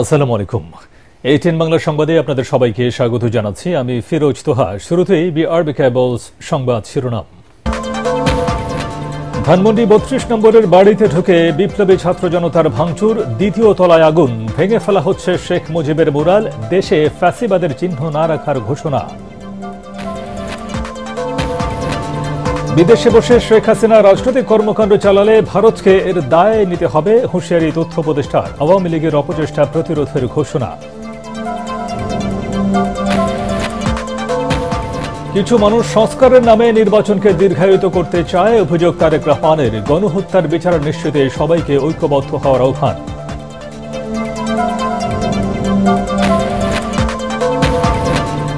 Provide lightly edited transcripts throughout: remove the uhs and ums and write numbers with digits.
আসসালামু আলাইকুম। এইটিএন বাংলা সংবাদে আপনাদের সবাইকে স্বাগত জানাচ্ছি। আমি ফিরোজ তোহা। শুরুতেই বিআরবি কেবলস সংবাদ শিরোনাম। ধানমন্ডি ৩২ নম্বরের বাড়িতে ঢুকে বিপ্লবী ছাত্র জনতার ভাঙচুর, দ্বিতীয় তলায় আগুন, ভেঙে ফেলা হচ্ছে শেখ মুজিবের মুরাল, দেশে ফ্যাসিবাদের চিহ্ন না রাখার ঘোষণা। বিদেশে বসে শেখ হাসিনা রাজনৈতিক কর্মকাণ্ড চালালে ভারতকে এর দায় নিতে হবে, হুঁশিয়ারি তথ্য উপদেষ্টার। আওয়ামী লীগের অপচেষ্টা প্রতিরোধের ঘোষণা। কিছু মানুষ সংস্কারের নামে নির্বাচনকে দীর্ঘায়িত করতে চায়, অভিযোগ তারেক রহমানের। গণহত্যার বিচার নিশ্চিতে সবাইকে ঐক্যবদ্ধ হওয়ার আহ্বান।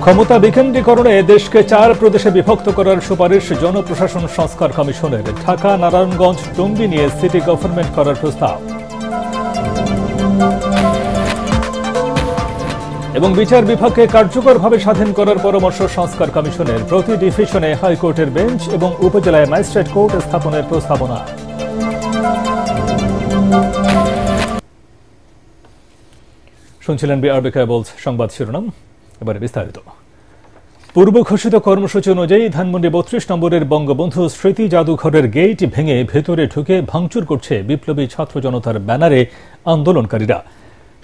ক্ষমতা বিকেন্দ্রীকরণে দেশকে 4 প্রদেশে বিভক্ত করার সুপারিশ জনপ্রশাসন সংস্কার কমিশনের। ঢাকা, নারায়ণগঞ্জ, টঙ্গী নিয়ে সিটি গভর্নমেন্ট করার প্রস্তাব। এবং বিচার বিভাগকে কার্যকরভাবে স্বাধীন করার পরামর্শ সংস্কার কমিশনের। প্রতি ডিভিশনে হাইকোর্টের বেঞ্চ এবং উপজেলায় ম্যাজিস্ট্রেট কোর্ট স্থাপনের প্রস্তাবনা। শুনছিলেন বিআরবি কেবলস সংবাদ শিরোনাম। এবারে বিস্তারিত। পূর্ব ঘোষিত কর্মসূচি অনুযায়ী ধানমন্ডি ৩২ নম্বরের বঙ্গবন্ধু স্মৃতি জাদুঘরের গেট ভেঙে ভেতরে ঢুকে ভাঙচুর করছে বিপ্লবী ছাত্র জনতার ব্যানারে আন্দোলনকারীরা।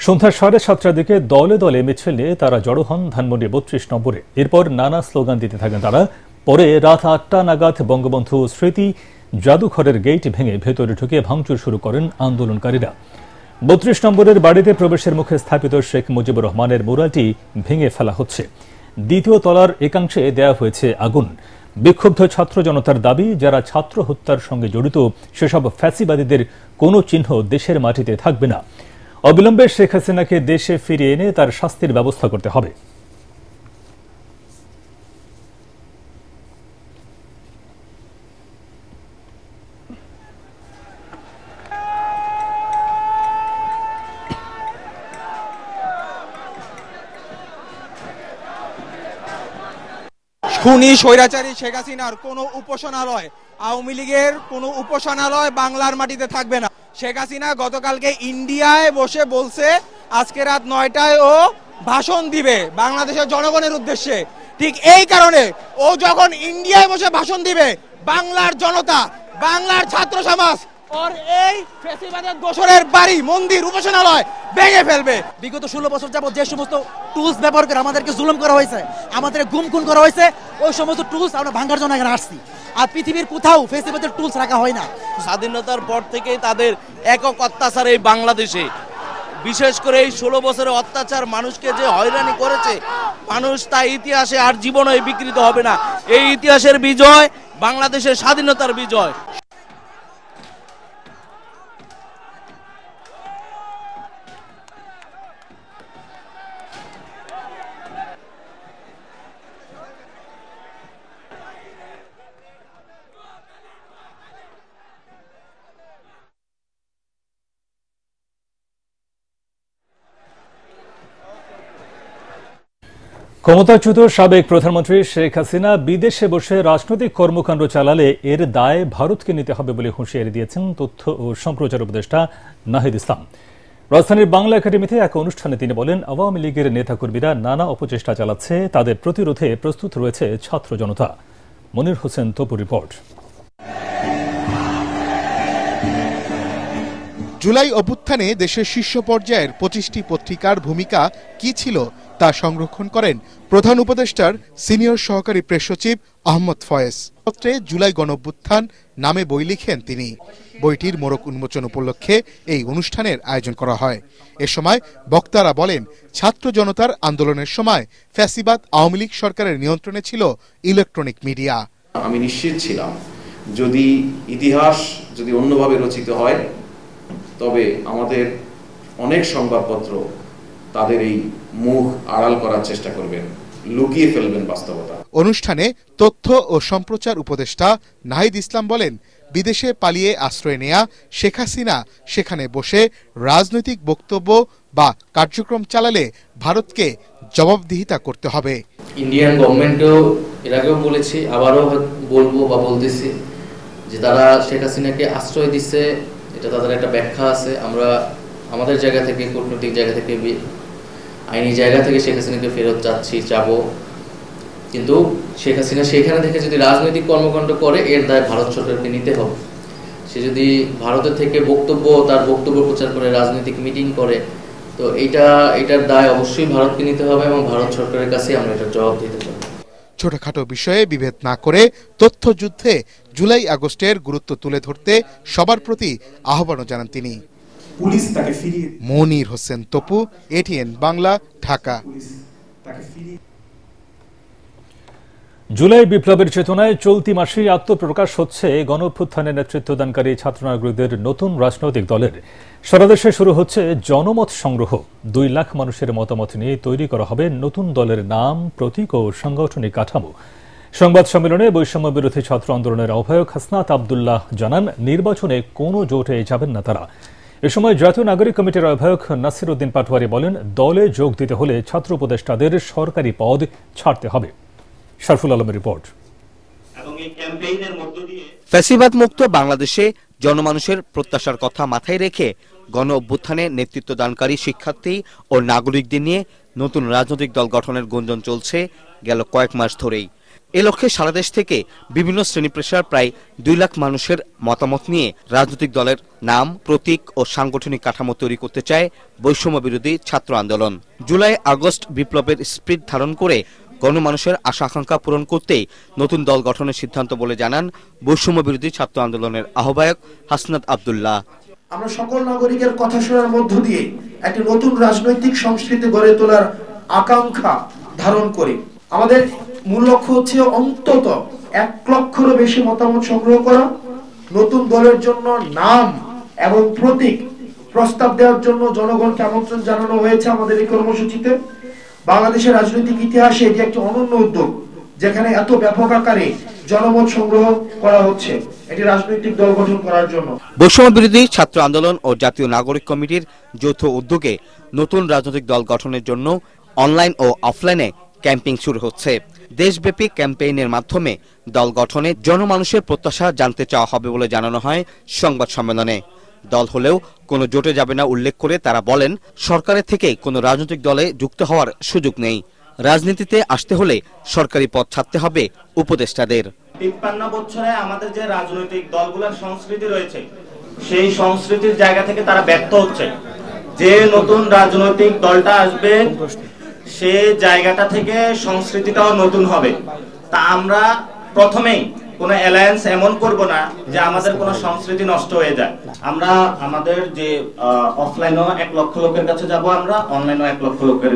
সন্ধ্যা 7:30টার দিকে দলে দলে মিছিল নিয়ে তারা জড়ো হন ধানমন্ডি ৩২ নম্বরে। এরপর নানা স্লোগান দিতে থাকেন তারা। পরে রাত 8টা নাগাদ বঙ্গবন্ধু স্মৃতি জাদুঘরের গেট ভেঙে ভেতরে ঢুকে ভাঙচুর শুরু করেন আন্দোলনকারীরা। ৩২ নম্বরের বাড়িতে প্রবেশের মুখে স্থাপিত শেখ মুজিবুর রহমানের মুরালটি ভেঙে ফেলা হচ্ছে। দ্বিতীয় তলার একাংশে দেয়া হয়েছে আগুন। বিক্ষুব্ধ ছাত্র জনতার দাবি, যারা ছাত্র হত্যার সঙ্গে জড়িত সেসব ফ্যাসিবাদীদের কোনো চিহ্ন দেশের মাটিতে থাকবে না। অবিলম্বে শেখ হাসিনাকে দেশে ফিরিয়ে এনে তার শাস্তির ব্যবস্থা করতে হবে। খুনি স্বৈরাচারী শেখ হাসিনার কোনো উপাসনালয়, আওয়ামী লীগের কোনো উপাসনালয় বাংলার মাটিতে থাকবে না। শেখ হাসিনা গতকালকে ইন্ডিয়ায় বসে বলছে আজকে রাত 9টায় ও ভাষণ দিবে বাংলাদেশের জনগণের উদ্দেশ্যে। ঠিক এই কারণে ও যখন ইন্ডিয়ায় বসে ভাষণ দিবে, বাংলার জনতা, বাংলার ছাত্র সমাজ ওর এই ফ্যাসিবাদের দোসরের বাড়ি, মন্দির, উপাসনালয় ভেঙে ফেলবে। বিগত 16 বছর যাবত যে সমস্ত টুলস ব্যবহার করে আমাদেরকে জুলুম করা হয়েছে, আমাদের গুম খুন করা হয়েছে, ওই সমস্ত টুলস আমরা ভাঙার জন্য এখানে আসছি। আর পৃথিবীর কোথাও ফ্যাসিবাদের টুলস রাখা হয় না। স্বাধীনতার পর থেকেই তাদের একক অত্যাচার এই বাংলাদেশে, বিশেষ করে এই 16 বছরের অত্যাচার মানুষকে যে হয়রানি করেছে, মানুষ তা ইতিহাসে আর জীবনে বিকৃত হবে না। এই ইতিহাসের বিজয় বাংলাদেশের স্বাধীনতার বিজয়। ক্ষমতাচ্যুত সাবেক প্রধানমন্ত্রী শেখ হাসিনা বিদেশে বসে রাজনৈতিক কর্মকাণ্ড চালালে এর দায় ভারতকে নিতে হবে বলে হুঁশিয়ারি দিয়েছেন তথ্য ও সম্প্রচার উপদেষ্টা নাহিদ ইসলাম। রাজধানীর বাংলা একাডেমিতে এক অনুষ্ঠানে তিনি বলেন, আওয়ামী লীগের নেতাকর্মীরা নানা অপচেষ্টা চালাচ্ছে, তাদের প্রতিরোধে প্রস্তুত রয়েছে ছাত্র জনতা। মনির হোসেন তপুর রিপোর্ট। জুলাই অভ্যুত্থানে দেশের শীর্ষ পর্যায়ের 25টি পত্রিকার ভূমিকা কি ছিল তা সংরক্ষণ করেন প্রধান উপদেষ্টার সিনিয়র সহকারী প্রেস সচিব আহমদ ফয়েজ। পত্রে জুলাই গণঅভ্যুত্থান নামে বই লিখেন তিনি। বইটির মোড়ক উন্মোচন উপলক্ষে এই অনুষ্ঠানের আয়োজন করা হয়। এ সময় বক্তারা বলেন, ছাত্র জনতার আন্দোলনের সময় ফ্যাসিবাদ আওয়ামী লীগ সরকারের নিয়ন্ত্রণে ছিল ইলেকট্রনিক মিডিয়া। আমি নিশ্চিত ছিলাম যদি ইতিহাস যদি অন্যভাবে রচিত হয়, তবে আমাদের অনেক সংবাদপত্র তাদের এই মুখ আড়াল করার চেষ্টা করবেন, লুকিয়ে ফেলবেন বাস্তবতা। অনুষ্ঠানে তথ্য ও সম্প্রচার উপদেষ্টা নাহিদ ইসলাম বলেন, বিদেশে পালিয়ে আশ্রয় নেয়া শেখ হাসিনা সেখানে বসে রাজনৈতিক বক্তব্য বা কার্যক্রম চালালে ভারতকে জবাবদিহিতা করতে হবে। ইন্ডিয়ান গভর্নমেন্টও এর আগেও বলেছি, আবারও বলবো বা বলতেছি যে তারা শেখ হাসিনাকে আশ্রয় দিচ্ছে, এটা তাদের একটা ব্যাখ্যা আছে। আমরা আমাদের জায়গা থেকে, কূটনৈতিক জায়গা থেকে, আইনি জায়গা থেকে শেখ হাসিনাকে ফেরত চাবো, কিন্তু শেখ হাসিনা সেখানে থেকে যদি রাজনৈতিক কর্মকাণ্ড করে এর দায় ভারত সরকারকে নিতে হবে। সে যদি ভারতের থেকে তার বক্তব্য প্রচার করে, রাজনৈতিক মিটিং করে, তো এটার দায় অবশ্যই ভারতকে নিতে হবে এবং ভারত সরকারের কাছে আমরা এটার জবাব দিতে চাই। ছোটখাটো বিষয়ে বিভেদ না করে তথ্যযুদ্ধে জুলাই আগস্টের গুরুত্ব তুলে ধরতে সবার প্রতি আহ্বানও জানান তিনি। পুলিশ তাকে ফিরিয়ে মনির হোসেন তপু, এটিএন বাংলা, ঢাকা। জুলাই বিপ্লবের চেতনায় চলতি মাসেই আত্মপ্রকাশ হচ্ছে গণঅভ্যুত্থানের নেতৃত্বদানকারী ছাত্র নাগরিকদের নতুন রাজনৈতিক দলের। সারা দেশে শুরু হচ্ছে জনমত সংগ্রহ। 2 লাখ মানুষের মতামত নিয়ে তৈরি করা হবে নতুন দলের নাম, প্রতীক ও সাংগঠনিক কাঠামো। সংবাদ সম্মেলনে বৈষম্য বিরোধী ছাত্র আন্দোলনের আহ্বায়ক হাসনাত আব্দুল্লাহ জানান, নির্বাচনে কোনো জোটে যাবেন না তারা। এ সময় জাতীয় নাগরিক কমিটির আহ্বায়ক নাসির উদ্দিন পাটোয়ারি বলেন, দলে যোগ দিতে হলে ছাত্র উপদেষ্টাদের সরকারি পদ ছাড়তে হবে। শারফুল আলমের রিপোর্ট। ফ্যাসিবাদ মুক্ত বাংলাদেশে জনমানুষের প্রত্যাশার কথা মাথায় রেখে গণ অভ্যুত্থানে নেতৃত্বদানকারী শিক্ষার্থী ও নাগরিকদের নিয়ে নতুন রাজনৈতিক দল গঠনের গুঞ্জন চলছে গেল কয়েক মাস ধরেই। এ লক্ষ্যে সারা দেশ থেকে বিভিন্ন শ্রেণী পেশার প্রায় 2 লাখ মানুষের মতামত নিয়ে রাজনৈতিক দলের নাম, প্রতীক ও সাংগঠনিক কাঠামো তৈরি করতে চায় বৈষম্য বিরোধী ছাত্র আন্দোলন। জুলাই আগস্ট বিপ্লবের স্পিরিট ধারণ করে গণমানুষের আশা আকাঙ্ক্ষা পূরণ করতেই নতুন দল গঠনের সিদ্ধান্ত বলে জানান বৈষম্য বিরোধী ছাত্র আন্দোলনের আহ্বায়ক হাসনাত আব্দুল্লাহ। আমরা সকল নাগরিকের কথা শোনার মধ্য দিয়ে একটি নতুন রাজনৈতিক সংস্কৃতি গড়ে তোলার আকাঙ্ক্ষা ধারণ করি। আমাদের মূল লক্ষ্য হচ্ছে অন্তত 1 লক্ষেরও বেশি মতামত সংগ্রহ করা, নতুন দলের জন্য নাম এবং প্রতীক প্রস্তাব দেওয়ার জন্য জনগণকে আমন্ত্রণ জানানো হয়েছে আমাদের এই কর্মসূচিতে। বাংলাদেশের রাজনৈতিক ইতিহাসে এটি একটি অনন্য উদ্যোগ, যেখানে এত ব্যাপক আকারে জনমত সংগ্রহ করা হচ্ছে এটি রাজনৈতিক দল গঠন করার জন্য। বৈষম্য বিরোধী ছাত্র আন্দোলন ও জাতীয় নাগরিক কমিটির যৌথ উদ্যোগে নতুন রাজনৈতিক দল গঠনের জন্য অনলাইন ও অফলাইনে ক্যাম্পেইন শুরু হচ্ছে। দেশব্যাপী ক্যাম্পেইনের মাধ্যমে দল গঠনে জনমানুষের প্রত্যাশা জানতে চাওয়া হবে বলে জানানো হয় সংবাদ সম্মেলনে। দল হলেও কোনো জোটে যাবে না উল্লেখ করে তারা বলেন, সরকারের থেকে কোনো রাজনৈতিক দলে যুক্ত হওয়ার সুযোগ নেই। রাজনীতিতে আসতে হলে সরকারি পদ ছাড়তে হবে উপদেষ্টাদের। 53 বছরে আমাদের যে রাজনৈতিক দলগুলোর সংস্কৃতি রয়েছে, সেই সংস্কৃতির জায়গা থেকে তারা ব্যর্থ হচ্ছে। যে নতুন রাজনৈতিক দলটা আসবে সে জায়গাটা থেকে সংস্কৃতিটাও নতুন হবে। তা আমরা প্রথমেই কোনো অ্যালায়েন্স এমন করব না যে আমাদের কোনো সংস্কৃতি নষ্ট হয়ে যায়। আমরা আমাদের যে অফলাইনও 1 লক্ষ লোকের কাছে যাব, আমরা অনলাইনও 1 লক্ষ লোকের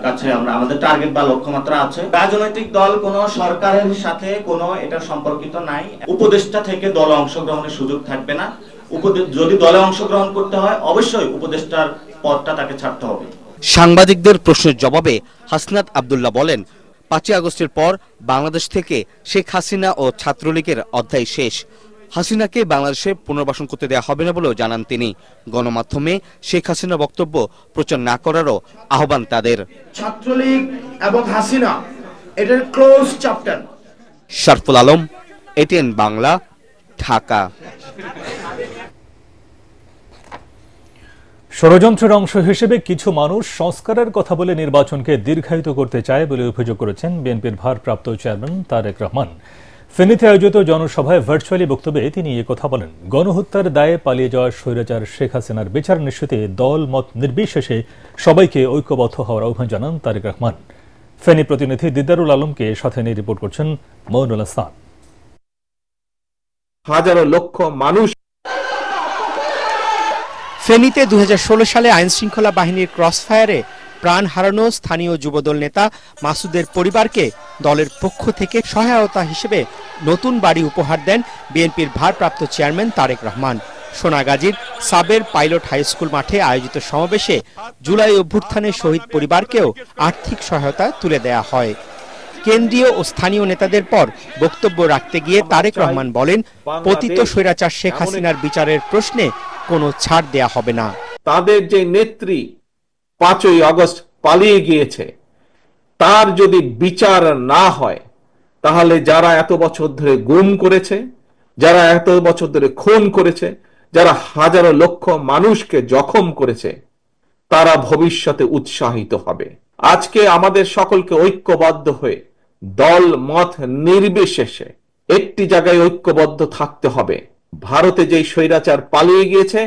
কাছে আমরা আমাদের টার্গেট বা লক্ষ্যমাত্রা আছে। রাজনৈতিক দল কোনো সরকারের সাথে কোনো এটা সম্পর্কিত নাই। উপদেষ্টা থেকে দলে অংশগ্রহণের সুযোগ থাকবে না। যদি দলে অংশগ্রহণ করতে হয় অবশ্যই উপদেষ্টার পদটা তাকে ছাড়তে হবে। সাংবাদিকদের প্রশ্নের জবাবে হাসনাত আব্দুল্লাহ বলেন, 5 আগস্টের পর বাংলাদেশ থেকে শেখ হাসিনা ও ছাত্রলীগের অধ্যায় শেষ। হাসিনাকে বাংলাদেশে পুনর্বাসন করতে দেওয়া হবে না বলেও জানান তিনি। গণমাধ্যমে শেখ হাসিনার বক্তব্য প্রচার না করারও আহ্বান তাদের। ছাত্রলীগ এবং হাসিনা এটার close chapter. Sharful Alam, ATN Bangla, Dhaka. ষড়যন্ত্রের অংশ হিসেবে কিছু মানুষ সংস্কারের কথা বলে নির্বাচনকে দীর্ঘায়িত করতে চায় বলে অভিযোগ করেছেন বিএনপির ভারপ্রাপ্ত চেয়ারম্যান তারেক রহমান। ফেনীতে আয়োজিত জনসভায় ভার্চুয়ালি বক্তব্যে তিনি কথা বলেন। গণহত্যার দায়ে পালিয়ে যাওয়া স্বৈরাচার শেখ হাসিনার বিচার নিশ্চিতে দল মত নির্বিশেষে সবাইকে ঐক্যবদ্ধ হওয়ার আহ্বান জানান তারেক রহমান। ফেনী প্রতিনিধি দিদারুল আলমকে সাথে নিয়ে রিপোর্ট করছেন মঈনুল হাসান। হাজারো লক্ষ মানুষ। ফেনীতে 2016 সালে আইনশৃঙ্খলা বাহিনীর ক্রসফায়ারে প্রাণ হারানো স্থানীয় যুবদল নেতা মাসুদের পরিবারকে দলের পক্ষ থেকে সহায়তা হিসেবে নতুন বাড়ি উপহার দেন বিএনপির ভারপ্রাপ্ত চেয়ারম্যান তারেক রহমান। সোনাগাজীর সাবের পাইলট হাই স্কুল মাঠে আয়োজিত সমাবেশে জুলাই অভ্যুত্থানে শহীদ পরিবারকেও আর্থিক সহায়তা তুলে দেয়া হয়। কেন্দ্রীয় ও স্থানীয় নেতাদের পর বক্তব্য রাখতে গিয়ে তারেক রহমান বলেন, পতিত স্বৈরাচার শেখ হাসিনার বিচারের প্রশ্নে কোনো ছাড় দেয়া হবে না। তাদের যে নেত্রী 5ই আগস্ট পালিয়ে গিয়েছে, তার যদি বিচার না হয় তাহলে যারা এত বছর ধরে গুম করেছে, যারা এত বছর ধরে খুন করেছে, যারা হাজারো লক্ষ মানুষকে জখম করেছে, তারা ভবিষ্যতে উৎসাহিত হবে। আজকে আমাদের সকলকে ঐক্যবদ্ধ হয়ে দল মত নির্বিশেষে একটি জায়গায় ঐক্যবদ্ধ থাকতে হবে। ভারতে যেই স্বৈরাচার পালিয়ে গিয়েছে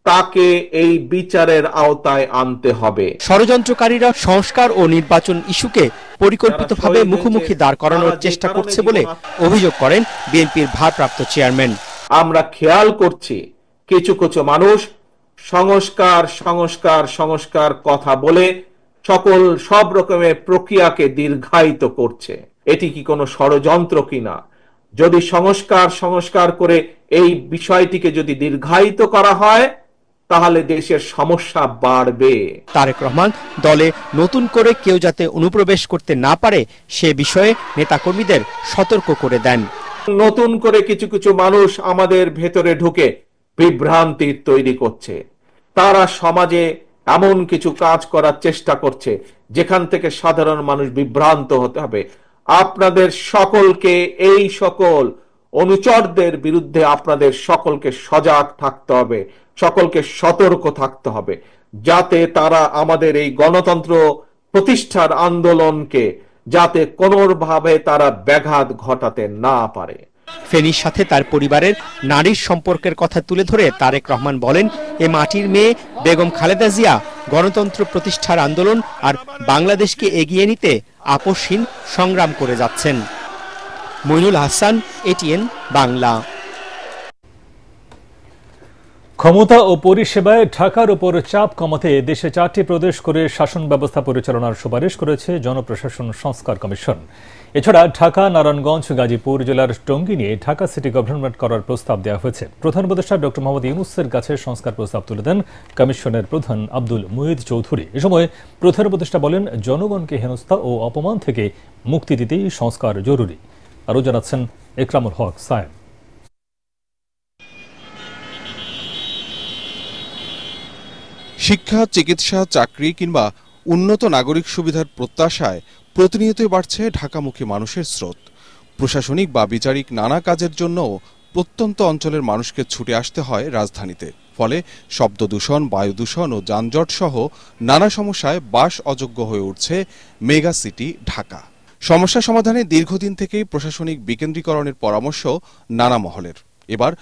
তাকে এই বিচারের আওতায় আনতে হবে। ষড়যন্ত্রকারীরা সংস্কার ও নির্বাচন ইস্যুকে পরিকল্পিতভাবে মুখোমুখি দাঁড় করানোর চেষ্টা করছে বলে অভিযোগ করেন বিএনপির ভারপ্রাপ্ত চেয়ারম্যান। আমরা খেয়াল করছি কিছু কিছু মানুষ সংস্কার সংস্কার সংস্কার কথা বলে সব রকমের প্রক্রিয়াকে দীর্ঘায়িত করছে। এটি কি কোনো ষড়যন্ত্র কিনা? যদি সংস্কার করে এই বিষয়টিকে যদি দীর্ঘায়িত করা হয় তাহলে দেশের সমস্যা বাড়বে। তারেক রহমান দলে নতুন করে কেউ যাতে অনুপ্রবেশ করতে না পারে সে বিষয়ে নেতাকর্মীদের সতর্ক করে দেন। নতুন করে কিছু কিছু মানুষ আমাদের ভেতরে ঢুকে বিভ্রান্তি তৈরি করছে। তারা সমাজে এমন কিছু কাজ করার চেষ্টা করছে যেখান থেকে সাধারণ মানুষ বিভ্রান্ত হতে হবে। আপনাদের সকলকে এই সকল অনুচরদের বিরুদ্ধে আপনাদের সকলকে সজাগ থাকতে হবে, সকলকে সতর্ক থাকতে হবে, যাতে তারা আমাদের এই গণতন্ত্র প্রতিষ্ঠার আন্দোলনকে যাতে কোনোভাবে তারা ব্যাঘাত ঘটাতে না পারে। ফেনীর সাথে তার পরিবারের নারীর সম্পর্কের কথা তুলে ধরে তারেক রহমান বলেন, এ মাটির মেয়ে বেগম খালেদা জিয়া গণতন্ত্র প্রতিষ্ঠার আন্দোলন আর বাংলাদেশকে এগিয়ে নিতে আপোষহীন সংগ্রাম করে যাচ্ছেন। মইনুল হাসান, এটিএন বাংলা। ক্ষমতা ও পরিষেবায় ঢাকার উপর চাপ কমাতে দেশে 4টি প্রদেশ করে শাসন ব্যবস্থা পরিচালনার সুপারিশ করেছে জনপ্রশাসন সংস্কার কমিশন। এছাড়া ঢাকা, নারায়ণগঞ্জ, গাজীপুর জেলার টঙ্গী নিয়ে ঢাকা সিটি গভর্নমেন্ট করার প্রস্তাব দেওয়া হয়েছে। প্রধান উপদেষ্টা ডক্টর মোহাম্মদ ইউনূসের কাছে সংস্কার প্রস্তাব তুলে দেন কমিশনের প্রধান আব্দুল মুহিত চৌধুরী। এ সময় প্রধান উপদেষ্টা বলেন, জনগণকে হেনস্থা ও অপমান থেকে মুক্তি দিতেই সংস্কার জরুরি। আরও জানাচ্ছেন একরামুল হক সায়েম। শিক্ষা, চিকিৎসা, চাকরি কিংবা উন্নত নাগরিক সুবিধার প্রত্যাশায় প্রতিনিয়তই বাড়ছে ঢাকামুখী মানুষের স্রোত। প্রশাসনিক বা বিচারিক নানা কাজের জন্যও প্রত্যন্ত অঞ্চলের মানুষকে ছুটে আসতে হয় রাজধানীতে। ফলে শব্দ দূষণ, বায়ু দূষণ ও যানজট সহ নানা সমস্যায় বাস অযোগ্য হয়ে উঠছে মেগা সিটি ঢাকা। সমস্যা সমাধানে দীর্ঘদিন থেকেই প্রশাসনিক বিকেন্দ্রীকরণের পরামর্শ নানা মহলের। এবার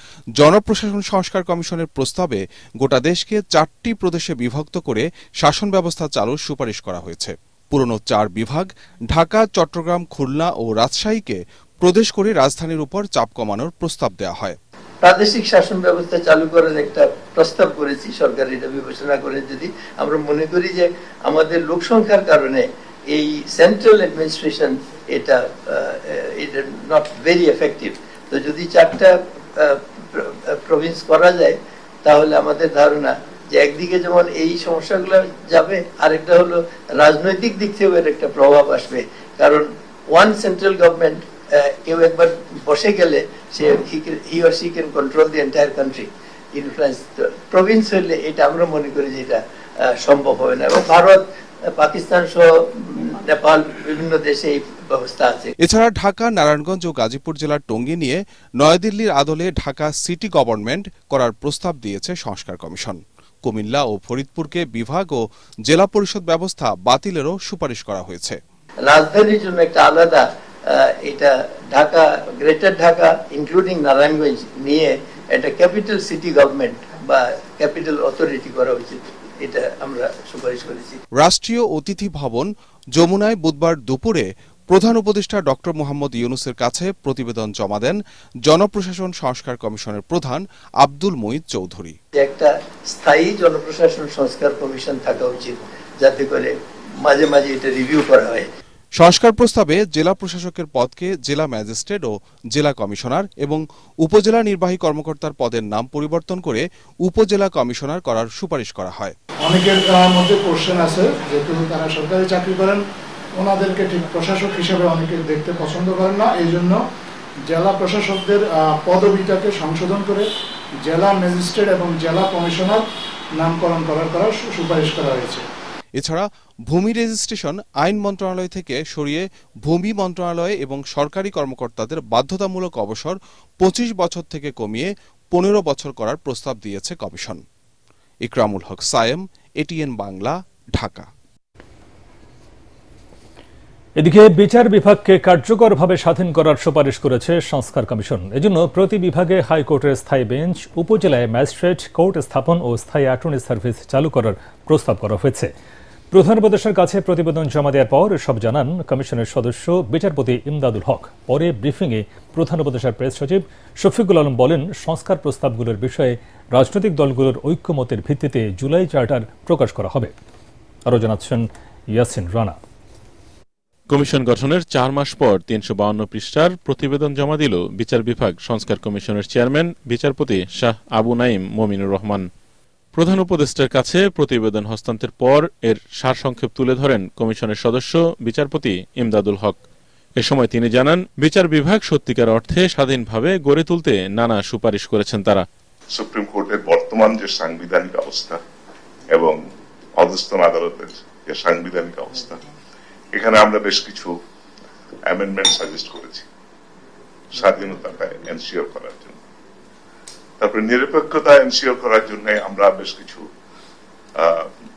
জনপ্রশাসন সংস্কার কমিশনের প্রস্তাবে গোটা দেশকে 4টি প্রদেশে বিভক্ত করে শাসন ব্যবস্থা চালুর সুপারিশ করা হয়েছে। পুরনো 4 বিভাগ ঢাকা, চট্টগ্রাম, খুলনা ও রাজশাহীকে প্রদেশ করে রাজধানীর উপর চাপ কমানোর প্রস্তাব দেওয়া হয়। প্রাদেশিক শাসন ব্যবস্থা চালু করার একটা প্রস্তাব করেছি সরকার। এটা বিবেচনা করে যদি আমরা মনে করি যে আমাদের লোক সংখ্যার কারণে এই সেন্ট্রাল অ্যাডমিনিস্ট্রেশন এটা নট ভেরি এফেক্টিভ, তো যদি 4টা প্রভিন্স করা যায় তাহলে আমাদের ধারণা যে একদিকে যেমন এই সমস্যাগুলো যাবে, আরেকটা হলো রাজনৈতিক দিক থেকেও এর একটা প্রভাব আসবে। কারণ ওয়ান সেন্ট্রাল গভর্নমেন্ট কেউ একবার বসে গেলে সে he or she can control the entire country, influence. Province হলে এটা আমরা মনে করি যে এটা সম্ভব হবে না, এবং ভারত, পাকিস্তান সহ নেপাল বিভিন্ন দেশে এই ব্যবস্থা আছে। এছাড়া ঢাকা, নারায়ণগঞ্জ ও গাজীপুর জেলার টঙ্গী নিয়ে নয়াদিল্লির আদলে ঢাকা সিটি গভর্নমেন্ট করার প্রস্তাব দিয়েছে সংস্কার কমিশন। কুমিল্লা ও ফরিদপুরকে বিভাগ ও জেলা পরিষদ ব্যবস্থা বাতিলেরও সুপারিশ করা হয়েছে। রাজধানীর জন্য একটা আলাদা এটা ঢাকা, গ্রেটার ঢাকা ইনক্লুডিং নারায়ণগঞ্জ নিয়ে একটা ক্যাপিটাল সিটি গভর্নমেন্ট বা ক্যাপিটাল অথরিটি করা উচিত, এটা আমরা সুপারিশ করেছি। রাষ্ট্রীয় অতিথি ভবন যমুনায় বুধবার দুপুরে প্রধান উপদেষ্টা ডক্টর মোহাম্মদ ইউনূসের কাছে প্রতিবেদন জমা দেন জনপ্রশাসন সংস্কার কমিশনের প্রধান আব্দুল মুহিত চৌধুরী। একটা স্থায়ী জনপ্রশাসন সংস্কার কমিশন থাকা উচিত, যাতে করে মাঝে মাঝে এটা রিভিউ করা হয়। সংস্কার প্রস্তাবে জেলা প্রশাসকের পদকে জেলা ম্যাজিস্ট্রেট ও জেলা কমিশনার এবং উপজেলা নির্বাহী কর্মকর্তার পদের নাম পরিবর্তন করে উপজেলা কমিশনার করার সুপারিশ করা হয়। অনেকের মধ্যে কোশ্চেন আছে, যেহেতু তারা সরকারি চাকরি করেন, ওনাদেরকে ঠিক প্রশাসক হিসেবে অনেকে দেখতে পছন্দ করেন না। এই জন্য জেলা প্রশাসকদের পদবিটাকে সংশোধন করে জেলা ম্যাজিস্ট্রেট এবং জেলা কমিশনার নামকরণ করার সুপারিশ করা হয়েছে। এছাড়া ভূমি রেজিস্ট্রেশন আইন মন্ত্রণালয় থেকে সরিয়ে ভূমি মন্ত্রণালয় এবং সরকারি কর্মকর্তাদের বাধ্যতামূলক অবসর 25 বছর থেকে কমিয়ে 15 বছর করার প্রস্তাব দিয়েছে কমিশন। ইকরামুল হক সায়েম, এটিএন বাংলা, ঢাকা। এদিকে বিচার বিভাগকে কার্যকরভাবে স্বাধীন করার সুপারিশ করেছে সংস্কার কমিশন। এজন্য প্রতি বিভাগে হাইকোর্টের স্থায়ী বেঞ্চ, উপজেলায় ম্যাজিস্ট্রেট কোর্ট স্থাপন ও স্থায়ী অ্যাটর্নি সার্ভিস চালু করার প্রস্তাব করা হয়েছে। প্রধান উপদেষ্টার কাছে প্রতিবেদন জমা দেওয়ার পর সব জানান কমিশনের সদস্য বিচারপতি ইমদাদুল হক। পরে ব্রিফিংয়ে প্রধান উপদেষ্টার প্রেস সচিব শফিকুল আলম বলেন, সংস্কার প্রস্তাবগুলোর বিষয়ে রাজনৈতিক দলগুলোর ঐক্যমতের ভিত্তিতে জুলাই চার্টার প্রকাশ করা হবে। আরও জানাচ্ছেন ইয়াসিন রানা। কমিশন গঠনের 4 মাস পর 352 পৃষ্ঠার প্রতিবেদন জমা দিল বিচার বিভাগ সংস্কার কমিশনের চেয়ারম্যান বিচারপতি শাহ আবু নাইম মমিনুর রহমান। প্রধান উপদেষ্টার কাছে প্রতিবেদন হস্তান্তরের পর এর সারসংক্ষেপ তুলে ধরেন কমিশনের সদস্য বিচারপতি ইমদাদুল হক। এ সময় তিনি জানান, বিচার বিভাগ সত্যিকার অর্থে স্বাধীনভাবে গড়ে তুলতে নানা সুপারিশ করেছেন তারা। সুপ্রিম কোর্টের বর্তমান যে সাংবিধানিক অবস্থা এবং অধস্তন আদালতের যে সাংবিধানিক অবস্থা, এখানে আমরা বেশ কিছু অ্যামেন্ডমেন্ট সাজেস্ট করেছি স্বাধীনতাটা এনশিওর করার জন্য। তারপরে নিরপেক্ষতা এনশিওর করার জন্য আমরা বেশ কিছু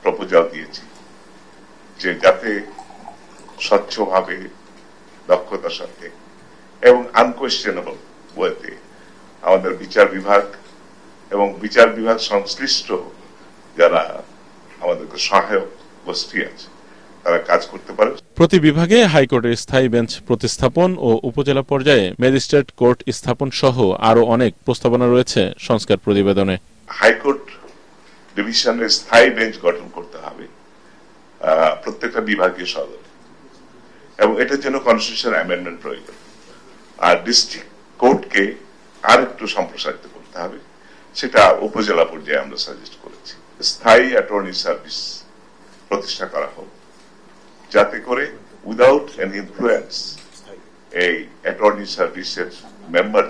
প্রপোজাল দিয়েছি, যে যাতে স্বচ্ছভাবে, দক্ষতার সাথে এবং আনকোয়েশ্চেনেবল ওয়েতে আমাদের বিচার বিভাগ এবং বিচার বিভাগ সংশ্লিষ্ট যারা আমাদেরকে সহায়ক গোষ্ঠী আছে তারা কাজ করতে পারে। প্রতি বিভাগে হাইকোর্টের স্থায়ী বেঞ্চ প্রতিস্থাপন ও উপজেলা পর্যায়ে ম্যাজিস্ট্রেট কোর্ট স্থাপন সহ আরো অনেক প্রস্তাবনা রয়েছে সংস্কার প্রতিবেদনে। হাইকোর্ট ডিভিশনের স্থায়ী বেঞ্চ গঠন করতে হবে প্রত্যেকটা বিভাগীয় সদরে, এবং এটার জন্য কনস্টিটিউশন অ্যামেন্ডমেন্ট প্রয়োজন। আর ডিস্ট্রিক্ট কোর্টকে আর একটু সম্প্রসারিত করতে হবে, সেটা উপজেলা পর্যায়ে আমরা সাজেস্ট করেছি। স্থায়ী অ্যাটর্নি সার্ভিস প্রতিষ্ঠা করা হোক, যাতে করে উইদাউট এনি ইনফ্লুয়েন্স এই অ্যাটর্নি সার্ভিসের মেম্বার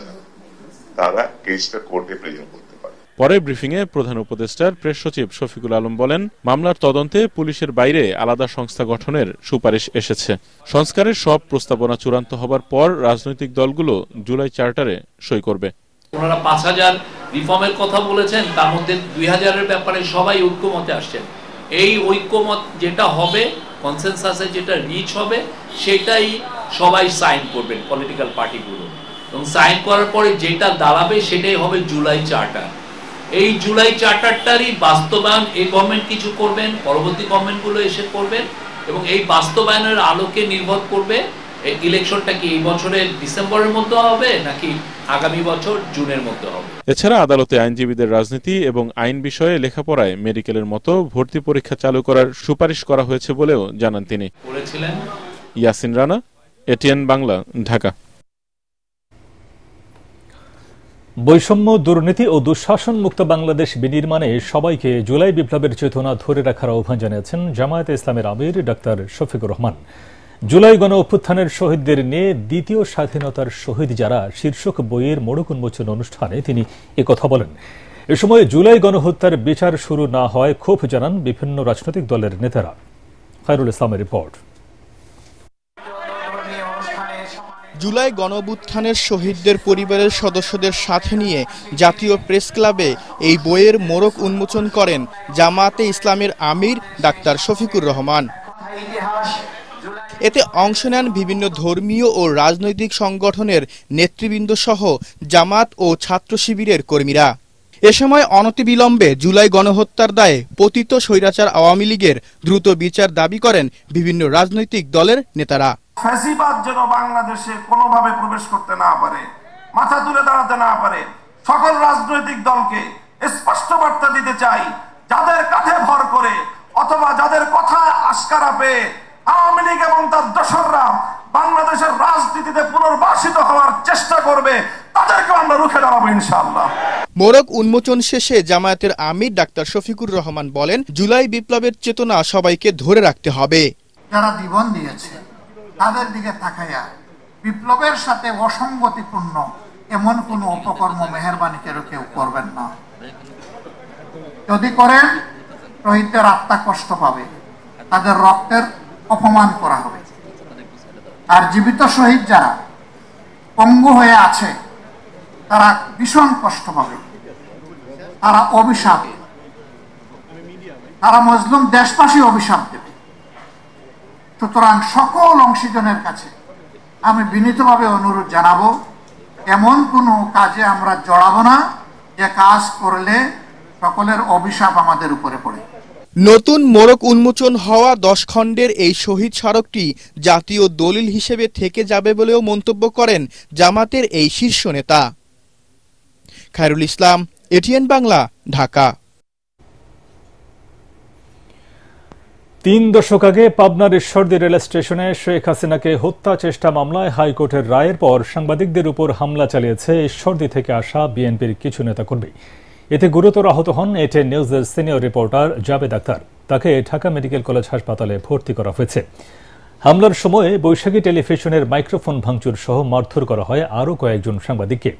তারা কেসটা কোর্টে প্রেজেন্ট করতে পারে। পরে ব্রিফিংয়ে প্রধান উপদেষ্টার প্রেস সচিব শফিকুল আলম বলেন, মামলার তদন্তে পুলিশের বাইরে আলাদা সংস্থা গঠনের সুপারিশ এসেছে। সংস্কারের সব প্রস্তাবনা চূড়ান্ত হবার পর রাজনৈতিক দলগুলো জুলাই চার্টারে সই করবে। ওনারা 5000 রিফর্মের কথা বলেছেন, তার মধ্যে 2000-এর ব্যাপারে সবাই ঐক্যমতে আসছেন। এই ঐক্যমত যেটা হবে, কনসেনসাসে যেটা রিচ হবে, সেটাই সবাই সাইন করবেন পলিটিক্যাল পার্টিগুলো, এবং সাইন করার পরে যেটা দাঁড়াবে সেটাই হবে জুলাই চার্টার। এই জুলাই চার্টারটারই বাস্তবায়ন এই গভর্নমেন্ট কিছু করবেন, পরবর্তী গভর্নমেন্টগুলো এসে করবেন, এবং এই বাস্তবায়নের আলোকে নির্ভর করবে ইলেকশনটা কি এই বছরের ডিসেম্বরের মধ্যে হবে নাকি আগামী বছর জুনের মধ্যে হবে। এছাড়া আদালতে আইনজীবীদের রাজনীতি এবং আইন বিষয়ে লেখাপড়ায় মেডিকেলের মতো ভর্তি পরীক্ষা চালু করার সুপারিশ করা হয়েছে বলেও জানান তিনি। ইয়াসিন রানা, এটিএন বাংলা, ঢাকা। বৈষম্য, দুর্নীতি ও দুঃশাসন মুক্ত বাংলাদেশ বিনির্মাণে সবাইকে জুলাই বিপ্লবের চেতনা ধরে রাখার আহ্বান জানিয়েছেন জামায়াতে ইসলামের আমির ডাক্তার শফিকুর রহমান। জুলাই গণ অভ্যুত্থানের শহীদদের নিয়ে দ্বিতীয় স্বাধীনতার শহীদ যারা শীর্ষক বইয়ের মোড়ক উন্মোচন অনুষ্ঠানে তিনি একথা বলেন। এ সময় জুলাই গণহত্যার বিচার শুরু না হয় ক্ষোভ জানান বিভিন্ন রাজনৈতিক দলের নেতারা। খায়রুল ইসলামের রিপোর্ট। জুলাই গণঅভ্যুত্থানের শহীদদের পরিবারের সদস্যদের সাথে নিয়ে জাতীয় প্রেস ক্লাবে এই বইয়ের মোড়ক উন্মোচন করেন জামায়াতে ইসলামের আমির ডাক্তার শফিকুর রহমান। এতে অংশ নেন বিভিন্ন ধর্মীয় ও রাজনৈতিক সংগঠনের নেতৃবৃন্দ সহ জামাত ও ছাত্র শিবিরের কর্মীরা। এ সময় অনতিবিলম্বে জুলাই গণহত্যার দায়ে পতিত স্বৈরাচার আওয়ামী লীগের দ্রুত বিচার দাবি করেন বিভিন্ন রাজনৈতিক দলের নেতারা। ফ্যাসিবাদ যেন বাংলাদেশে কোনোভাবে প্রবেশ করতে না পারে, মাথা তুলে দাঁড়াতে না পারে, সকল রাজনৈতিক দলকে স্পষ্ট বার্তা দিতে চাই, যাদের কাঁধে ভর করে অথবা যাদের কথা আশকারা পেয়ে আওয়ামী লীগ এবং তার দোসররা বাংলাদেশের রাজনীতিতে পুনর্বাসিত হওয়ার চেষ্টা করবে, তাদেরকে আমরা রুখে দাঁড়াবো ইনশাআল্লাহ। মোড়ক উন্মোচন শেষে জামায়াতের আমির ডাক্তার শফিকুর রহমান বলেন, জুলাই বিপ্লবের চেতনা সবাইকে ধরে রাখতে হবে। যারা জীবন দিয়েছে তাদের দিকে তাকাইয়া বিপ্লবের সাথে অসঙ্গতিপূর্ণ এমন কোনো অপকর্ম মেহেরবানি কেউ করবেন না। যদি করেন শহীদদের আত্মা কষ্ট পাবে, তাদের রক্তের অপমান করা হবে। আর জীবিত শহীদ যারা পঙ্গু হয়ে আছে তারা ভীষণ কষ্ট পাবে, তারা অভিশাপ। তারা মজলুম দেশবাসী অভিশাপ দেবে। সুতরাং সকল অংশীজনের কাছে আমি বিনীতভাবে অনুরোধ জানাবো, এমন কোনো কাজে আমরা জড়াবো না যে কাজ করলে সকলের অভিশাপ আমাদের উপরে পড়ে। নতুন মোড়ক উন্মোচন হওয়া 10 খণ্ডের এই শহীদ স্মারকটি জাতীয় দলিল হিসেবে থেকে যাবে বলেও মন্তব্য করেন জামাতের এই শীর্ষ নেতা। খায়রুল ইসলাম, এটিএন বাংলা, ঢাকা। 3 দশক আগে পাবনার ঈশ্বরদী রেল স্টেশনে শেখ হাসিনাকে হত্যা চেষ্টা মামলায় হাইকোর্টের রায়ের পর সাংবাদিকদের উপর হামলা চালিয়েছে ঈশ্বরদী থেকে আসা বিএনপির কিছু নেতাকর্মী। এতে গুরুতর আহত হন এটিএন নিউজের সিনিয়র রিপোর্টার জাবেদ আক্তার। তাকে ঢাকা মেডিকেল কলেজ হাসপাতালে ভর্তি করা হয়েছে। হামলার সময় বৈশাখী টেলিভিশনের মাইক্রোফোন ভাঙচুর সহ মারধর করা হয় আরও কয়েকজন সাংবাদিককে।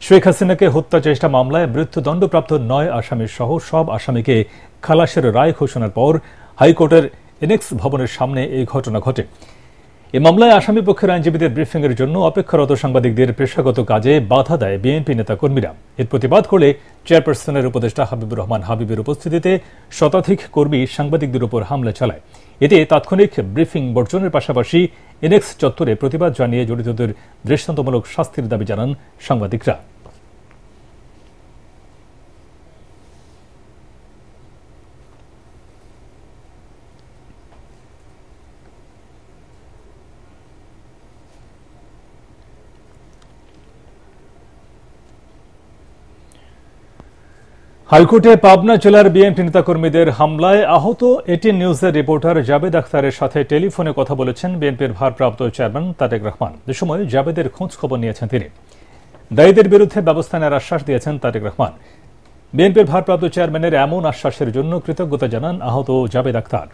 শেখ হাসিনাকে হত্যা চেষ্টা মামলায় মৃত্যুদণ্ডপ্রাপ্ত 9 আসামি সহ সব আসামিকে খালাসের রায় ঘোষণার পর হাইকোর্টের এনেক্স ভবনের সামনে এই ঘটনা ঘটে। এই মামলায় আসামি পক্ষের আইনজীবীদের ব্রিফিংয়ের জন্য অপেক্ষারত সাংবাদিকদের পেশাগত কাজে বাধা দেয় বিএনপি নেতাকর্মীরা। এর প্রতিবাদ করে চেয়ারপারসনের উপদেষ্টা হাবিবুর রহমান হাবিবের উপস্থিতিতে শতাধিক কর্মী সাংবাদিকদের উপর হামলা চালায়। এতে তাৎক্ষণিক ব্রিফিং বর্জনের পাশাপাশি এনেক্স চত্বরে প্রতিবাদ জানিয়ে জড়িতদের দৃষ্টান্তমূলক শাস্তির দাবি জানান সাংবাদিকরা। হাইকোর্টে পাবনা জেলার বিএনপি নেতাকর্মীদের হামলায় আহত এটিএন নিউজের রিপোর্টার জাবেদ আক্তারের সাথে টেলিফোনে কথা বলেছেন বিএনপির ভারপ্রাপ্ত চেয়ারম্যান তারেক রহমান। এ সময় জাবেদের খোঁজ খবর নিয়েছেন তিনি। দায়ীদের বিরুদ্ধে ব্যবস্থা নেওয়ার আশ্বাস দিয়েছেন তারেক রহমান। বিএনপির ভারপ্রাপ্ত চেয়ারম্যানের এমন আশ্বাসের জন্য কৃতজ্ঞতা জানান আহত জাবেদ আক্তার।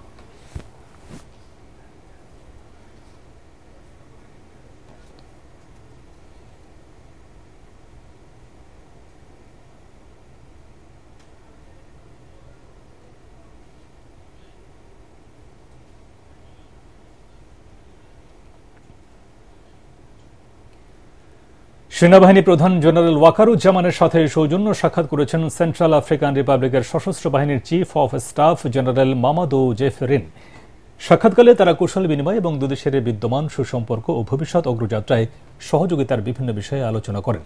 সেনাবাহিনী প্রধান জেনারেল ওয়াকারুজ্জামানের সাথে সৌজন্য সাক্ষাৎ করেছেন সেন্ট্রাল আফ্রিকান রিপাবলিকের সশস্ত্র বাহিনীর chief of staff general Mamadou জেফরিন। সাক্ষাৎকালে তারা কুশল বিনিময় এবং দুদেশের বিদ্যমান সুসম্পর্ক ও ভবিষ্যৎ অগ্রযাত্রায় সহযোগিতার বিভিন্ন বিষয়ে আলোচনা করেন।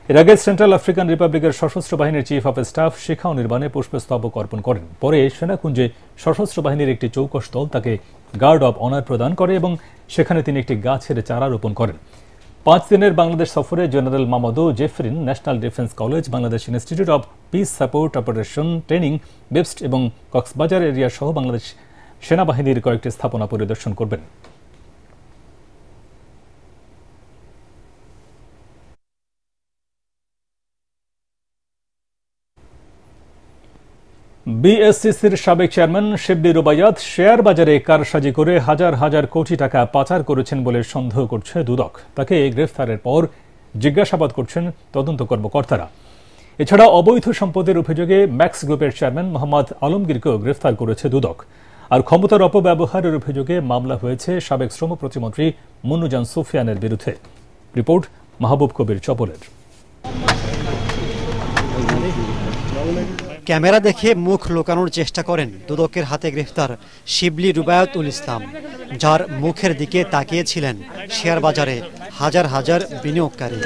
এর আগে সেন্ট্রাল আফ্রিকান রিপাবলিকের সশস্ত্র বাহিনীর চিফ অফ স্টাফ শিখাও নির্মাণে পুষ্পস্তবক অর্পণ করেন। পরে সেনাকুঞ্জে সশস্ত্র বাহিনীর একটি চৌকস দল তাকে গার্ড অব অনার প্রদান করে এবং সেখানে তিনি একটি গাছের চারা রোপণ করেন। 5 দিনের বাংলাদেশ সফরে জেনারেল মামাদো জেফরিন national defence college, Bangladesh institute of peace support operation training, best এবং কক্সবাজার এরিয়া সহ বাংলাদেশ সেনাবাহিনীর কয়েকটি স্থাপনা পরিদর্শন করবেন। বিএসসিসির সাবেক চেয়ারম্যান শিবলি রুবাইয়াত শেয়ার বাজারে কারসাজি করে হাজার হাজার কোটি টাকা পাচার করেছেন বলে সন্দেহ করছে দুদক। তাকে গ্রেফতারের পর জিজ্ঞাসাবাদ করছেন তদন্ত কর্মকর্তারা। এছাড়া অবৈধ সম্পদের অভিযোগে ম্যাক্স গ্রুপের চেয়ারম্যান মোহাম্মদ আলমগীরকেও গ্রেফতার করেছে দুদক। আর ক্ষমতার অপব্যবহারের অভিযোগে মামলা হয়েছে সাবেক শ্রম প্রতিমন্ত্রী মুন্নুজান সুফিয়ানের বিরুদ্ধে। রিপোর্ট মাহবুব কবির চপলের। ক্যামেরা দেখে মুখ লুকানোর চেষ্টা করেন দুদকের হাতে গ্রেফতার শিবলি রুবায়াতুল ইসলাম, যার মুখের দিকে তাকিয়েছিলেন শেয়ার বাজারে হাজার হাজার বিনিয়োগকারী।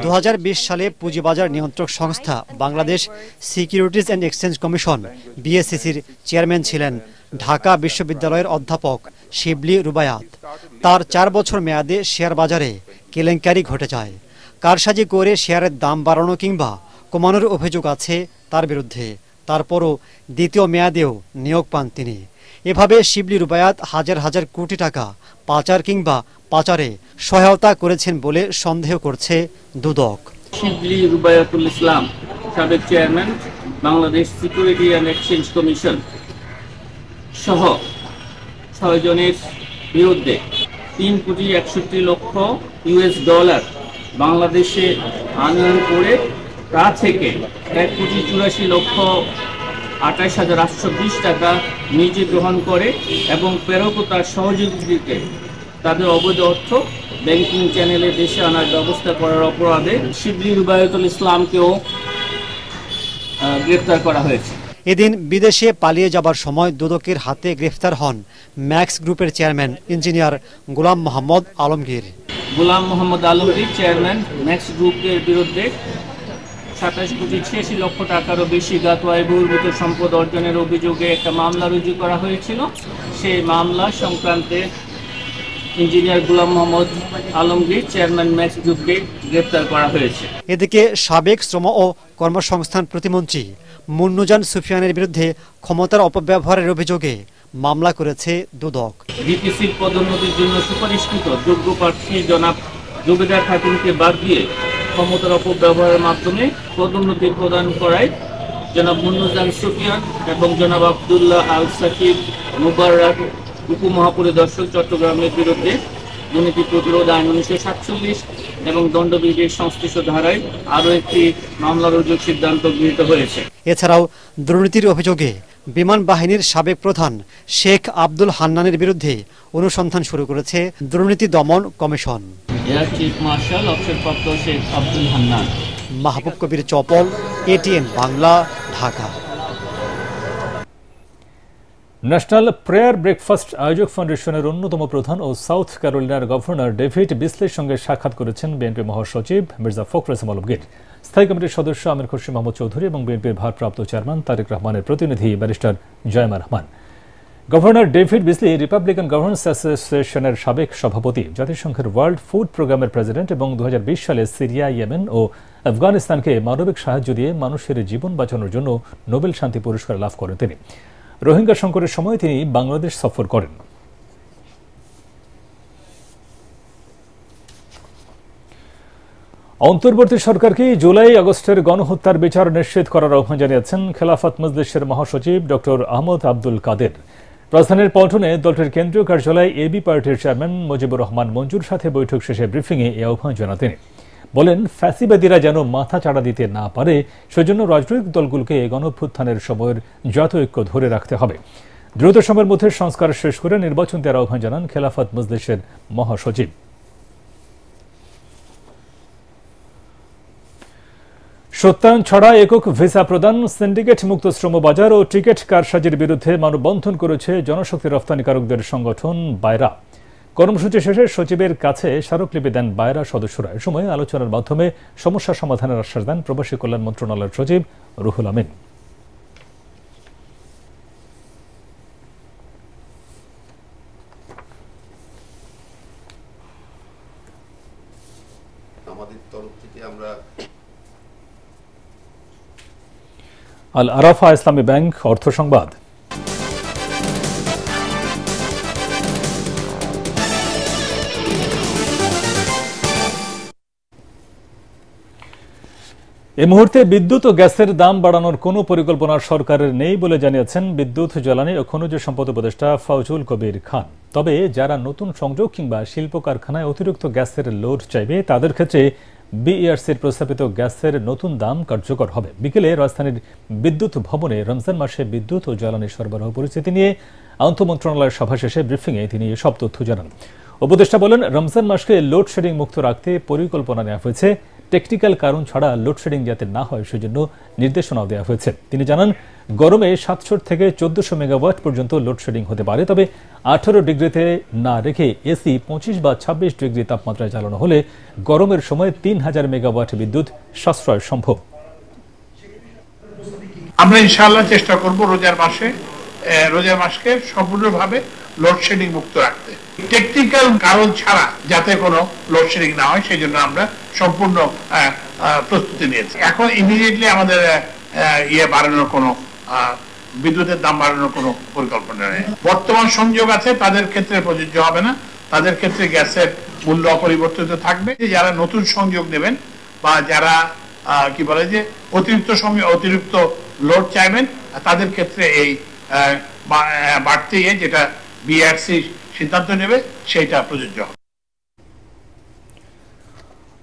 2020 সালে পুঁজিবাজার নিয়ন্ত্রক সংস্থা Bangladesh securities and exchange commission বিএসসিসির চেয়ারম্যান ছিলেন ঢাকা বিশ্ববিদ্যালয়ের অধ্যাপক শিবলি রুবায়াত। তার 4 বছর মেয়াদে শেয়ার বাজারে কেলেঙ্কারি ঘটে যায়। কারসাজি করে শেয়ারের দাম বাড়ানো কিংবা কমানোর অভিযোগ আছে তার বিরুদ্ধে। তারপরও দ্বিতীয় মেয়াদেও নিয়োগ পান তিনি। এভাবে শিবলি রুবায়াত হাজার হাজার কোটি টাকা পাচার কিংবা পাচারে সহায়তা করেছেন বলে সন্দেহ করছে দুদক। শিবলি রুবায়াতুল ইসলাম, সাবেক chairman Bangladesh security and exchange commission সহ 6 জনের বিরুদ্ধে 3,61,00,000 US ডলার বাংলাদেশে আনয়ন করে তা থেকে 1,84,28,820 টাকা নিজে গ্রহণ করে এবং প্রেরক ও তার সহযোগীদেরকে তাদের অবৈধ অর্থ ব্যাংকিং চ্যানেলে দেশে আনার ব্যবস্থা করার অপরাধে শিবলি রুবায়াতুল ইসলামকেও গ্রেপ্তার করা হয়েছে। এদিন বিদেশে পালিয়ে যাবার সময় দুদকের হাতে গ্রেফতার হন ম্যাক্স গ্রুপের চেয়ারম্যান ইঞ্জিনিয়ার গোলাম মোহাম্মদ আলমগীর। গোলাম মোহাম্মদ আলমগীর চেয়ারম্যান ম্যাক্স গ্রুপের বিরুদ্ধে 27.86 লক্ষ টাকারও বেশি গাতোয়ায় বহির্ভূত সম্পদ অর্জনের অভিযোগে একটা মামলা রুজু করা হয়েছিল। সেই মামলা সংক্রান্তে ইঞ্জিনিয়ার গোলাম মোহাম্মদ আলমগীর চেয়ারম্যান ম্যাক্স গ্রুপকে গ্রেপ্তার করা হয়েছে। এদিকে সাবেক শ্রম ও কর্মসংস্থান প্রতিমন্ত্রী মুন্নুজান সুফিয়ানের বিরুদ্ধে ক্ষমতার অপব্যবহারের অভিযোগে মামলা করেছে দুদক। ডিপিসির পদোন্নতির জন্য সুপারিশকৃত যোগ্য প্রার্থী জনাব জুবেদার খাতুনকে বাদ দিয়ে ক্ষমতার অপব্যবহারের মাধ্যমে পদোন্নতি প্রদান করায় জনাব মুন্নুজান সুফিয়ান এবং জনাব আব্দুল্লাহ আল সাকিব মুবারক উপমহাপরিদর্শক চট্টগ্রামের বিরুদ্ধে দুর্নীতি প্রতিরোধ আইন 1947 এবং দণ্ডবিধির সংশ্লিষ্ট ধারায় আরও একটি মামলা রুজুর সিদ্ধান্ত গৃহীত হয়েছে। এছাড়াও দুর্নীতির অভিযোগে বিমান বাহিনীর সাবেক প্রধান শেখ আব্দুল হান্নানের বিরুদ্ধে অনুসন্ধান শুরু করেছে দুর্নীতি দমন কমিশন। এয়ার চিফ মার্শাল অবসরপ্রাপ্ত Sheikh Abdul Hannan. Mahbub Kabir Chapal, ATN Bangla, Dhaka. National prayer breakfast আয়োজক ফাউন্ডেশনের অন্যতম প্রধান ও সাউথ ক্যারোলিনার গভর্নর ডেভিড বিসলের সঙ্গে সাক্ষাৎ করেছেন বিএনপি মহাসচিব মির্জা ফখরুল ইসলাম আলমগীর। স্থায়ী কমিটির সদস্য আমির খুরশিদ মাহমুদ চৌধুরী এবং বিএনপির ভারপ্রাপ্ত চেয়ারম্যান তারেক রহমানের প্রতিনিধি barrister Zaima Rahman. Governor David Beasley Republican governance অ্যাসোসিয়েশনের সাবেক সভাপতি, জাতিসংঘের ওয়ার্ল্ড ফুড প্রোগ্রামের প্রেসিডেন্ট এবং 2020 সালে সিরিয়া, ইয়েমেন ও আফগানিস্তানকে মানবিক সাহায্য দিয়ে মানুষের জীবন বাঁচানোর জন্য নোবেল শান্তি পুরস্কার লাভ করেন তিনি। রোহিঙ্গা সংকটের সময় তিনি বাংলাদেশ সফর করেন। অন্তর্বর্তী সরকারকে জুলাই আগস্টের গণহত্যার বিচার নিশ্চিত করার আহ্বান জানিয়েছেন খেলাফত মজলিসের মহাসচিব ডক্টর আহমদ আব্দুল কাদের। রাজধানীর পল্টনে দলটির কেন্দ্রীয় কার্যালয়ে এবি পার্টির চেয়ারম্যান মুজিবুর রহমান মঞ্জুর সাথে বৈঠক শেষে ব্রিফিংয়ে এই আহ্বান জানান তিনি। বলেন, ফ্যাসিবাদীরা যেন মাথা চাড়া দিতে না পারে সেজন্য রাজনৈতিক দলগুলোকে গণঅভ্যুত্থানের সময়ের জাতীয় ঐক্য ধরে রাখতে হবে। দ্রুত সময়ের মধ্যে সংস্কার শেষ করে নির্বাচন দেওয়ার আহ্বান জানান খেলাফত মজলিসের মহাসচিব। সত্যায়ন ছাড়া একক ভিসা প্রদান, সিন্ডিকেট মুক্ত শ্রমবাজার ও টিকিট কারসাজির বিরুদ্ধে মানববন্ধন করেছে জনশক্তি রপ্তানিকারকদের সংগঠন বায়রা। কর্মসূচি শেষে সচিবের কাছে স্মারকলিপি দেন বায়রা সদস্যরা। এ সময় আলোচনার মাধ্যমে সমস্যা সমাধানের আশ্বাস দেন প্রবাসী কল্যাণ মন্ত্রণালয়ের সচিব রুহুল আমিন। আমাদের তরফ থেকে আমরা আল আরাফা ইসলামী ব্যাংক অর্থ সংবাদ। এই মুহূর্তে বিদ্যুৎ ও গ্যাসের দাম বাড়ানোর কোনো পরিকল্পনা সরকারের নেই বলে জানিয়েছেন বিদ্যুৎ, জ্বালানি ও খনিজ সম্পদ উপদেষ্টা ফাউজুল কবির খান। তবে যারা নতুন সংযোগ কিংবা শিল্প কারখানায় অতিরিক্ত গ্যাসের লোড চাইবে তাদের ক্ষেত্রে বিইআরসির প্রস্তাবিত গ্যাসের নতুন দাম কার্যকর হবে। বিকেলে রাজধানীর বিদ্যুৎ ভবনে রমজান মাসে বিদ্যুৎ ও জ্বালানি সরবরাহ পরিস্থিতি নিয়ে আন্তঃমন্ত্রণালয়ের সভা শেষে ব্রিফিংয়ে তিনি এসব তথ্য জানান। উপদেষ্টা বলেন, রমজান মাসকে লোডশেডিং মুক্ত রাখতে পরিকল্পনা নেওয়া হয়েছে। টেকনিক্যাল কারণ ছাড়া লোডশেডিং যাতে না হয় সেজন্য নির্দেশনাও দেওয়া হয়েছে। তিনি জানান, গরমে 700 থেকে 1400 মেগাওয়াট পর্যন্ত লোডশেডিং হতে পারে। তবে 18 ডিগ্রিতে না রেখে এসি 25 বা 26 ডিগ্রি তাপমাত্রায় চালানো হলে গরমের সময় 3000 মেগাওয়াট বিদ্যুৎ সাশ্রয় সম্ভব। আমরা ইনশাআল্লাহ চেষ্টা করব রোজার মাসকে সম্পূর্ণভাবে লোডশেডিং মুক্ত রাখতে। টেকনিক্যাল কারণ ছাড়া যাতে কোনো লোডশেডিং না হয় সেই জন্য আমরা সম্পূর্ণ প্রস্তুতি নিয়েছি। এখন ইমিডিয়েটলি আমাদের বাড়ানোর কোনো বিদ্যুতের দাম বাড়ানোর কোনো পরিকল্পনা নেই। বর্তমান সংযোগ আছে তাদের ক্ষেত্রে প্রযোজ্য হবে না, তাদের ক্ষেত্রে গ্যাসের মূল্য অপরিবর্তিত থাকবে। যারা নতুন সংযোগ নেবেন বা যারা কি বলে যে অতিরিক্ত লোড চাইবেন তাদের ক্ষেত্রে এই বাড়তি যেটা বিআরসি সিদ্ধান্ত নেবে সেটা প্রযোজ্য হবে।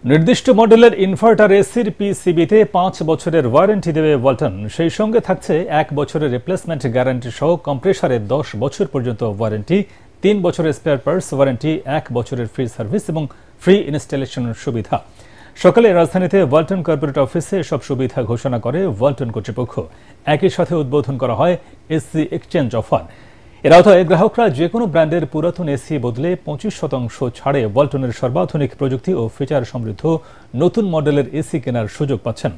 নির্দিষ্ট মডেলের ইনভার্টার এসির পিসিবিতে 5 বছরের ওয়ারেন্টি দেবে ওয়ালটন। সেই সঙ্গে থাকছে 1 বছরের রিপ্লেসমেন্ট গ্যারান্টি সহ কম্প্রেসারে 10 বছর পর্যন্ত ওয়ারেন্টি, 3 বছরের স্পেয়ার পার্টস ওয়ারেন্টি, 1 বছরের ফ্রি সার্ভিস এবং ফ্রি ইনস্টলেশনের সুবিধা। সকালে রাজধানীতে ওয়ালটন কর্পোরেট অফিসে এসব সুবিধা ঘোষণা করে ওয়ালটন কর্তৃপক্ষ। একই সাথে উদ্বোধন করা হয় এসি এক্সচেঞ্জ অফার। এর আওতায় গ্রাহকরা যে কোনো ব্র্যান্ডের পুরাতন এসি বদলে 25% ছাড়ে ওয়ালটনের সর্বাধুনিক প্রযুক্তি ও ফিচার সমৃদ্ধ নতুন মডেলের এসি কেনার সুযোগ পাচ্ছেন।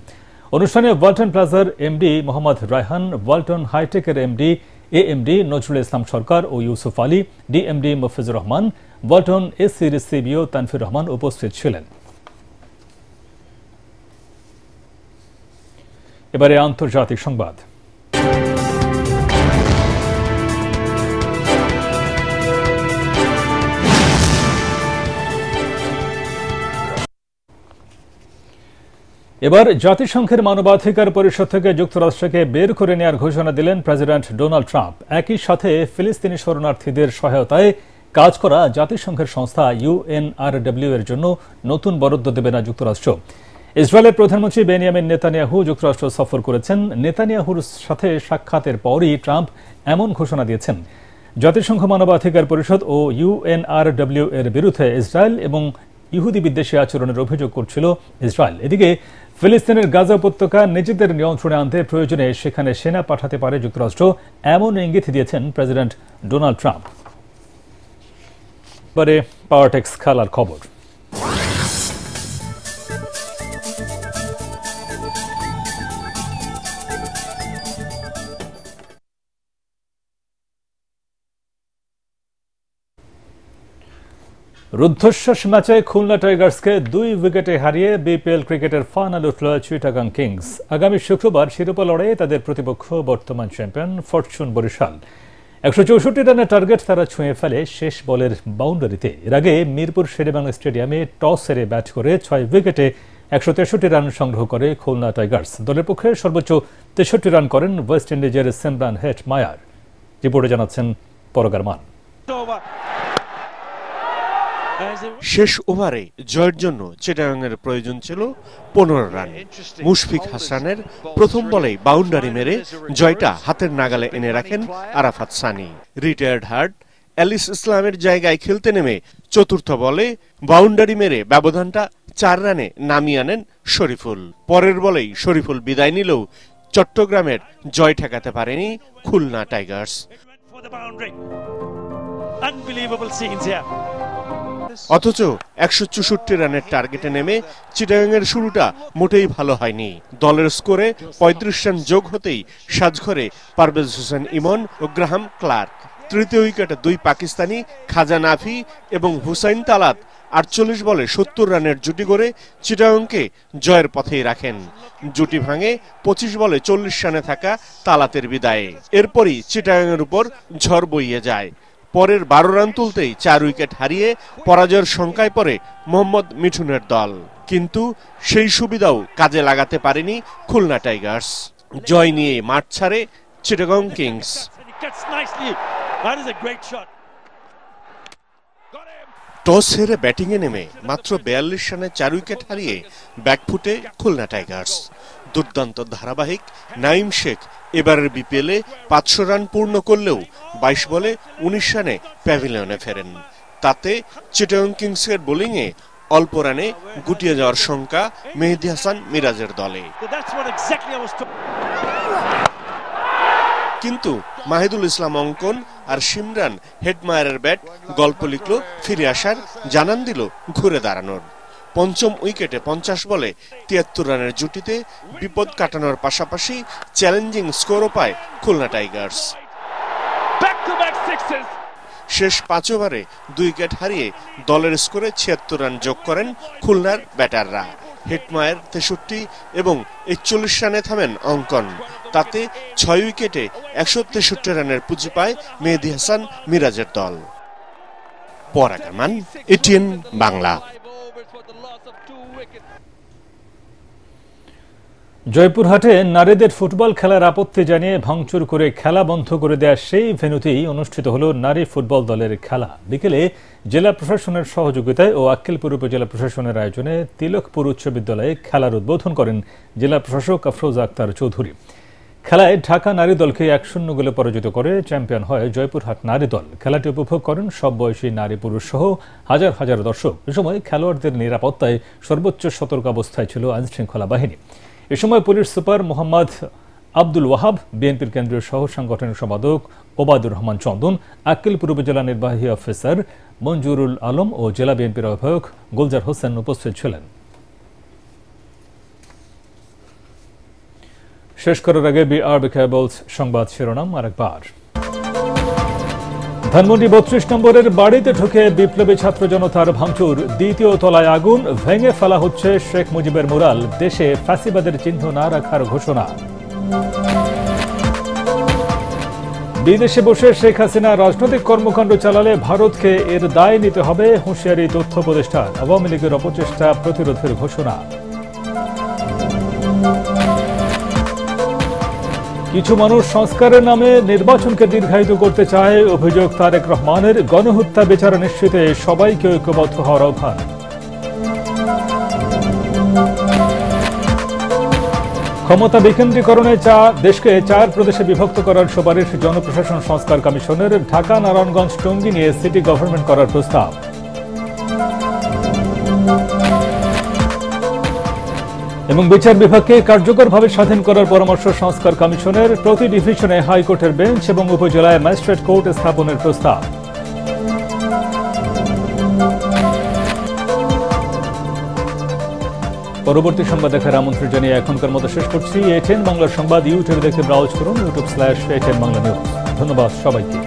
অনুষ্ঠানে ওয়ালটন প্লাজার এমডি মোহাম্মদ রায়হান, ওয়ালটন হাইটেকের এএমডি নজরুল ইসলাম সরকার ও ইউসুফ আলী, ডিএমডি মফিজুর রহমান, ওয়ালটন এসির সিবিও তানফির রহমান উপস্থিত ছিলেন। এবারে আন্তর্জাতিক সংবাদ। এবার জাতিসংঘের মানবাধিকার পরিষদ থেকে যুক্তরাষ্ট্রকে বের করে নেওয়ার ঘোষণা দিলেন প্রেসিডেন্ট ডোনাল্ড ট্রাম্প। একই সাথে ফিলিস্তিনি শরণার্থীদের সহায়তায় কাজ করা জাতিসংঘের সংস্থা ইউএনআরডব্লিউ এর জন্য নতুন বরাদ্দ দেবে না যুক্তরাষ্ট্র। ইসরায়েলের প্রধানমন্ত্রী বেনিয়ামিন নেতানিয়াহু যুক্তরাষ্ট্র সফর করেছেন। নেতানিয়াহুর সাথে সাক্ষাতের পরই ট্রাম্প এমন ঘোষণা দিয়েছেন। জাতিসংঘ মানবাধিকার পরিষদ ও ইউএনআরডব্লিউ এর বিরুদ্ধে ইসরায়েল এবং ইহুদি বিদ্বেষী আচরণের অভিযোগ করছিল ইসরায়েল। এদিকে ফিলিস্তিনের গাজা উপত্যকা নিজেদের নিয়ন্ত্রণে আনতে প্রয়োজনে সেখানে সেনা পাঠাতে পারে যুক্তরাষ্ট্র, এমন ইঙ্গিত দিয়েছেন প্রেসিডেন্ট ডোনাল্ড ট্রাম্প। পরে পাওয়ারটেক্স খেলার খবর। রুদ্ধশ্বাস ম্যাচে খুলনা টাইগার্সকে 2 উইকেটে হারিয়ে বিপিএল ক্রিকেটের ফাইনাল উঠল চিটাগাং কিংস। আগামী শুক্রবার শিরোপা লড়াইয়ে তাদের প্রতিপক্ষ বর্তমান চ্যাম্পিয়ন ফরচুন বরিশাল। 164 রানের টার্গেট তারা ছুঁয়ে ফেলে শেষ বলের বাউন্ডারিতে। এর আগে মিরপুর শেরেবাংলা স্টেডিয়ামে টস হেরে ব্যাট করে 6 উইকেটে 163 রান সংগ্রহ করে খুলনা টাইগার্স। দলের পক্ষে সর্বোচ্চ 63 রান করেন ওয়েস্ট ইন্ডিজের সিমরান হেটমায়ার। রিপোর্টে জানাচ্ছেন পরগার মান। শেষ ওভারে জয়ের জন্য চিটাগাংয়ের প্রয়োজন ছিল 15 রান। মুশফিক হাসানের প্রথম বলেই বাউন্ডারি মেরে জয়টা হাতের নাগালে এনে রাখেন আরাফাত সানি। রিটায়ার্ড হার্ড এলিস ইসলামের জায়গায় খেলতে নেমে চতুর্থ বলে বাউন্ডারি মেরে ব্যবধানটা 4 রানে নামিয়ে আনেন শরীফুল। পরের বলেই শরীফুল বিদায় নিলেও চট্টগ্রামের জয় ঠেকাতে পারেনি খুলনা টাইগার্স। অথচ 164 রানের টার্গেটে নেমে চিটাগাংয়ের শুরুটা মোটেই ভালো হয়নি। দলের স্কোরে 35 রান যোগ হতেই সাজঘরে পারভেজ হোসেন ইমন ও গ্রাহাম ক্লার্ক। তৃতীয় উইকেটে 2 পাকিস্তানি খাজা নাফি এবং হুসাইন তালাত 48 বলে 70 রানের জুটি করে চিটাগাংকে জয়ের পথেই রাখেন। জুটি ভাঙে 25 বলে 40 রানে থাকা তালাতের বিদায়ে। এরপরই চিটাগাংয়ের উপর ঝড় বইয়ে যায়। পরের 12 রান তুলতেই 4 উইকেট হারিয়ে পরাজয়ের শঙ্কায় পড়ে মোহাম্মদ মিঠুনের দল। কিন্তু সেই সুবিধাও কাজে লাগাতে পারেনি খুলনা টাইগার্স। জয় নিয়ে মাঠ ছাড়ে চিটাগং কিংস। টস হেরে ব্যাটিংয়ে নেমে মাত্র 42 রানে 4 উইকেট হারিয়ে ব্যাকফুটে খুলনা টাইগার্স। দুর্দান্ত ধারাবাহিক নাইম শেখ এবারের বিপিএলে 500 রান পূর্ণ করলেও 22 বলে 19 রানে প্যাভিলিয়নে ফেরেন। তাতে চিটাগং কিংসের বোলিংয়ে অল্প রানে গুটিয়ে যাওয়ার শঙ্কা মেহেদী হাসান মিরাজের দলে। কিন্তু মাহিদুল ইসলাম অঙ্কন আর সিমরান হেটমায়ারের ব্যাট গল্প লিখল ফিরে আসার, জানান দিল ঘুরে দাঁড়ানোর। পঞ্চম উইকেটে 50 বলে 73 রানের জুটিতে বিপদ কাটানোর পাশাপাশি চ্যালেঞ্জিং স্কোরও পায় খুলনা টাইগার্স। শেষ 5 ওভারে 2 উইকেট হারিয়ে দলের স্কোরে 76 রান যোগ করেন খুলনার ব্যাটাররা। হেটমায়ার 63 এবং 41 রানে থামেন অঙ্কন। তাতে 6 উইকেটে 163 রানের পুঁজি পায় মেহেদী হাসান মিরাজের দল। পরাগার মান, এটিএন বাংলা। জয়পুরহাটে নারীদের ফুটবল খেলার আপত্তি জানিয়ে ভাঙচুর করে খেলা বন্ধ করে দেওয়া সেই ভেন্যুতেই অনুষ্ঠিত হল নারী ফুটবল দলের খেলা। বিকেলে জেলা প্রশাসনের সহযোগিতায় ও আক্কেলপুর উপজেলা প্রশাসনের আয়োজনে তিলকপুর উচ্চ বিদ্যালয়ে খেলার উদ্বোধন করেন জেলা প্রশাসক আফরোজা আক্তার চৌধুরী। খেলায় ঢাকা নারী দলকে 1-0 গোলে পরাজিত করে চ্যাম্পিয়ন হয় জয়পুরহাট নারী দল। খেলাটি উপভোগ করেন সব বয়সী নারী পুরুষ সহ হাজার হাজার দর্শক। এ সময় খেলোয়াড়দের নিরাপত্তায় সর্বোচ্চ সতর্কাবস্থায় ছিল আইনশৃঙ্খলা বাহিনী। এ সময় পুলিশ সুপার মোহাম্মদ আব্দুল ওয়াহাব, বিএনপির কেন্দ্রীয় সহ সাংগঠনিক সম্পাদক ওবায়দুর রহমান চন্দন, আক্কেলপুর উপজেলা নির্বাহী অফিসার মঞ্জুরুল আলম ও জেলা বিএনপির আহ্বায়ক গুলজার হোসেন উপস্থিত ছিলেন। শেষ করার আগে বিআরবি কেবলস সংবাদ শিরোনাম আরেকবার। ধানমন্ডি 32 নম্বরের বাড়িতে ঢুকে বিপ্লবী ছাত্র জনতার ভাঙচুর, দ্বিতীয় তলায় আগুন, ভেঙে ফেলা হচ্ছে শেখ মুজিবের মুরাল, দেশে ফ্যাসিবাদের চিহ্ন না রাখার ঘোষণা। বিদেশে বসে শেখ হাসিনা রাজনৈতিক কর্মকাণ্ড চালালে ভারতকে এর দায় নিতে হবে, হুঁশিয়ারি তথ্য উপদেষ্টার। আওয়ামী লীগের অপচেষ্টা প্রতিরোধের ঘোষণা। কিছু মানুষ সংস্কারের নামে নির্বাচনকে দীর্ঘায়িত করতে চায়, অভিযোগ তারেক রহমানের। গণহত্যা বিচার নিশ্চিতে সবাইকে ঐক্যবদ্ধ হওয়ার আহ্বান। ক্ষমতা বিকেন্দ্রীকরণে দেশকে 4 প্রদেশে বিভক্ত করার সুপারিশ জনপ্রশাসন সংস্কার কমিশনের। ঢাকা, নারায়ণগঞ্জ, টঙ্গী নিয়ে সিটি গভর্নমেন্ট করার প্রস্তাব। এবং বিচার বিভাগকে কার্যকরভাবে স্বাধীন করার পরামর্শ সংস্কার কমিশনের। প্রতি ডিভিশনে হাইকোর্টের বেঞ্চ এবং উপজেলায় ম্যাজিস্ট্রেট কোর্ট স্থাপনের প্রস্তাব। পরবর্তী সংবাদ দেখার আমন্ত্রণ জানিয়ে এখনকার মতো শেষ করছি। এটিএন বাংলা সংবাদ ইউটিউবে দেখতে ব্রাউজ করুন, youtube/ATN বাংলা নিউজ। ধন্যবাদ সবাইকে।